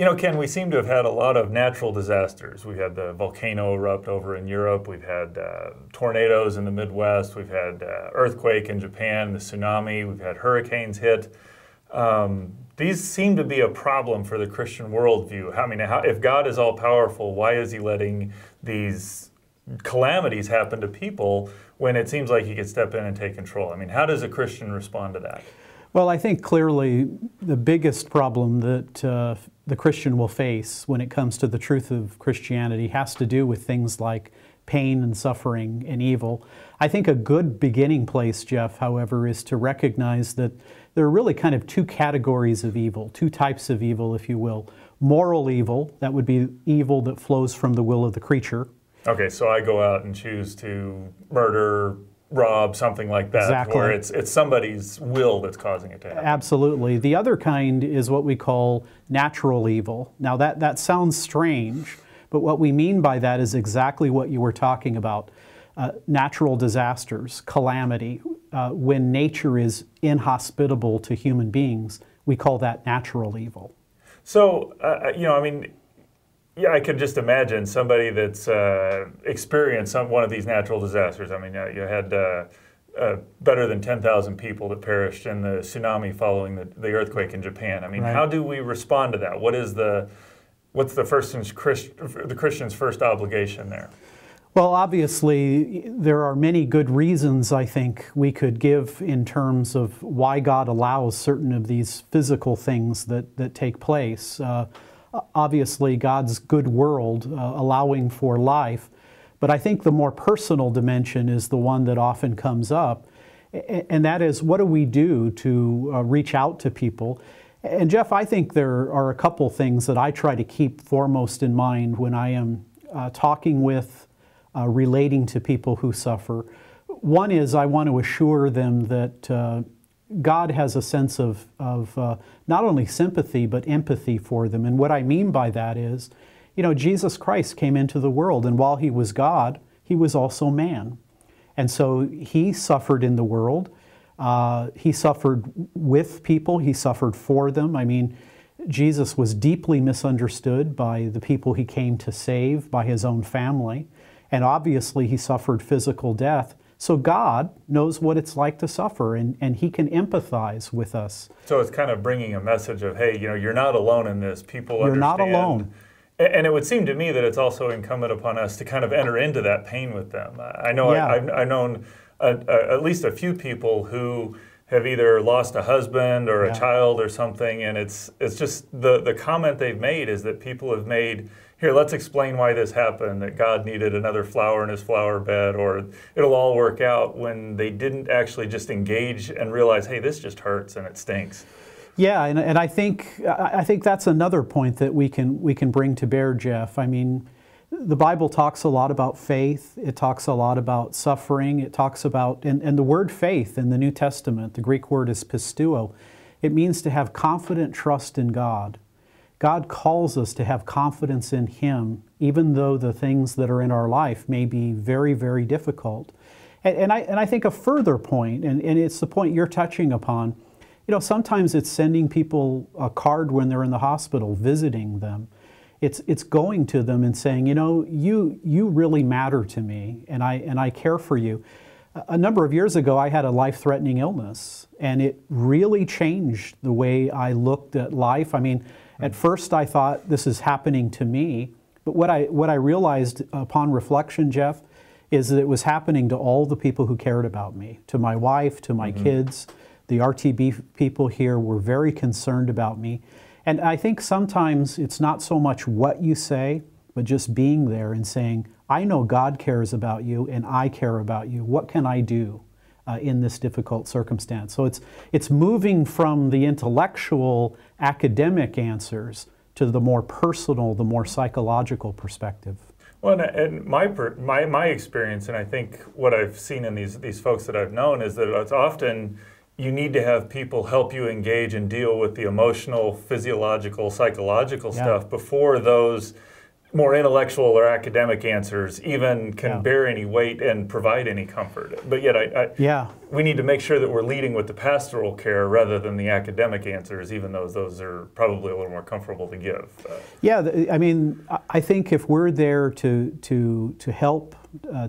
You know, Ken, we seem to have had a lot of natural disasters. We've had the volcano erupt over in Europe. We've had tornadoes in the Midwest. We've had earthquake in Japan, the tsunami. We've had hurricanes hit. These seem to be a problem for the Christian worldview. I mean, if God is all-powerful, why is he letting these calamities happen to people when it seems like he could step in and take control? I mean, how does a Christian respond to that? Well, I think clearly the biggest problem that the Christian will face when it comes to the truth of Christianity has to do with things like pain and suffering and evil. I think a good beginning place, Jeff, however, is to recognize that there are really kind of two categories of evil, two types of evil, if you will. Moral evil, that would be evil that flows from the will of the creature. Okay, so I go out and choose to murder, rob, something like that, exactly. Where it's somebody's will that's causing it to happen. Absolutely. The other kind is what we call natural evil. Now that sounds strange, but what we mean by that is exactly what you were talking about. Natural disasters, calamity. When nature is inhospitable to human beings, we call that natural evil. So, you know, I mean, yeah, I could just imagine somebody that's experienced one of these natural disasters. I mean, you had better than 10,000 people that perished in the tsunami following the earthquake in Japan. I mean, right. How do we respond to that? What's the Christian's first obligation there? Well, obviously, there are many good reasons, I think, we could give in terms of why God allows certain of these physical things that take place. Obviously, God's good world allowing for life, but I think the more personal dimension is the one that often comes up, and that is, what do we do to reach out to people? And Jeff, I think there are a couple things that I try to keep foremost in mind when I am talking with, relating to people who suffer. One is I want to assure them that God has a sense of not only sympathy but empathy for them. And what I mean by that is, you know, Jesus Christ came into the world, and while he was God, he was also man. And so he suffered in the world. He suffered with people. He suffered for them. I mean, Jesus was deeply misunderstood by the people he came to save, by his own family. And obviously he suffered physical death. So God knows what it's like to suffer, and he can empathize with us. So it's kind of bringing a message of, hey, you know, you're not alone in this. People You're understand. not alone. And it would seem to me that it's also incumbent upon us to kind of enter into that pain with them. I know Yeah. I've known at least a few people who have either lost a husband or a child or something, and it's just the comment they've made is that people have made, here, let's explain why this happened, that God needed another flower in his flower bed, or it'll all work out, when they didn't actually just engage and realize, hey, this just hurts and it stinks. Yeah, and I think that's another point that we can bring to bear, Jeff. I mean, the Bible talks a lot about faith. It talks a lot about suffering. It talks about, and the word faith in the New Testament, the Greek word is pisteuo. It means to have confident trust in God. God calls us to have confidence in him, even though the things that are in our life may be very, very difficult. And I think a further point, and it's the point you're touching upon, you know, sometimes it's sending people a card when they're in the hospital, visiting them. It's going to them and saying, you know, you really matter to me, and I care for you. A number of years ago, I had a life-threatening illness, and it really changed the way I looked at life. I mean, at first I thought, this is happening to me, but what I realized upon reflection, Jeff, is that it was happening to all the people who cared about me, to my wife, to my kids. The RTB people here were very concerned about me. And I think sometimes it's not so much what you say, but just being there and saying, I know God cares about you and I care about you. What can I do in this difficult circumstance? So it's moving from the intellectual, academic answers to the more personal, the more psychological perspective. Well, and my experience, and I think what I've seen in these folks that I've known, is that it's often you need to have people help you engage and deal with the emotional, physiological, psychological stuff before those more intellectual or academic answers even can Yeah. bear any weight and provide any comfort. But yet we need to make sure that we're leading with the pastoral care rather than the academic answers, even though those are probably a little more comfortable to give. I mean, I think if we're there to help,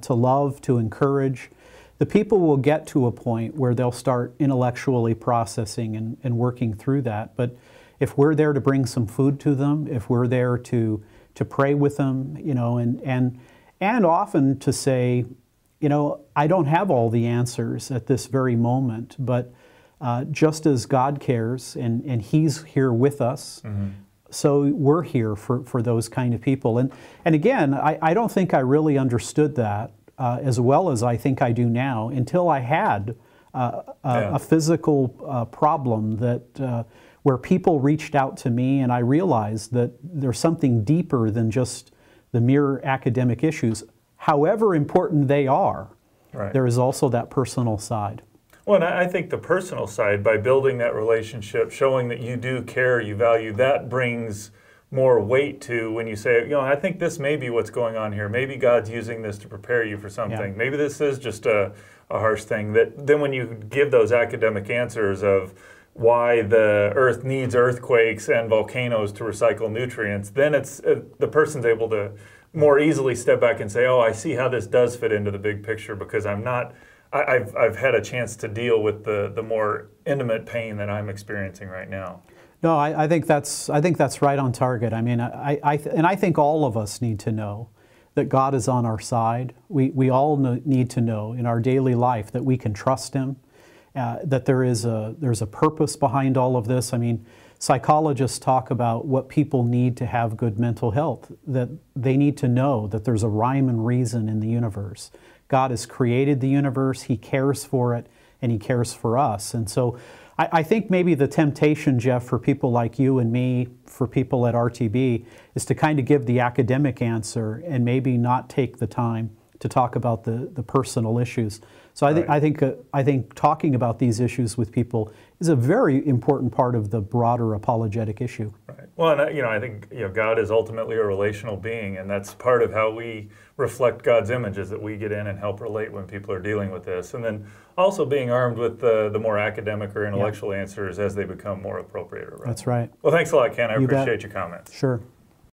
to love, to encourage, the people will get to a point where they'll start intellectually processing and working through that. But if we're there to bring some food to them, if we're there to pray with them, you know, and often to say, you know, I don't have all the answers at this very moment, but just as God cares and He's here with us, so we're here for those kind of people. And again, I don't think I really understood that as well as I think I do now until I had a physical problem that where people reached out to me, and I realized that there's something deeper than just the mere academic issues. However important they are, there is also that personal side. Well, and I think the personal side, by building that relationship, showing that you do care, you value, that brings more weight to when you say, you know, I think this may be what's going on here. Maybe God's using this to prepare you for something. Maybe this is just a harsh thing. That then when you give those academic answers of why the earth needs earthquakes and volcanoes to recycle nutrients, then it's the person's able to more easily step back and say, oh, I see how this does fit into the big picture because I've had a chance to deal with the more intimate pain that I'm experiencing right now. No, I think that's right on target. I mean, I think all of us need to know that God is on our side. We all need to know in our daily life that we can trust Him, that there's a purpose behind all of this. I mean, psychologists talk about what people need to have good mental health, that they need to know that there's a rhyme and reason in the universe. God has created the universe, He cares for it, and He cares for us. And so I think maybe the temptation, Jeff, for people like you and me, for people at RTB, is to kind of give the academic answer and maybe not take the time to talk about the personal issues. So I think talking about these issues with people is a very important part of the broader apologetic issue. Right. Well, and I think God is ultimately a relational being, and that's part of how we reflect God's image, is that we get in and help relate when people are dealing with this, and then also being armed with the more academic or intellectual answers as they become more appropriate. Or relevant. That's right. Well, thanks a lot, Ken. I appreciate your comments. Sure.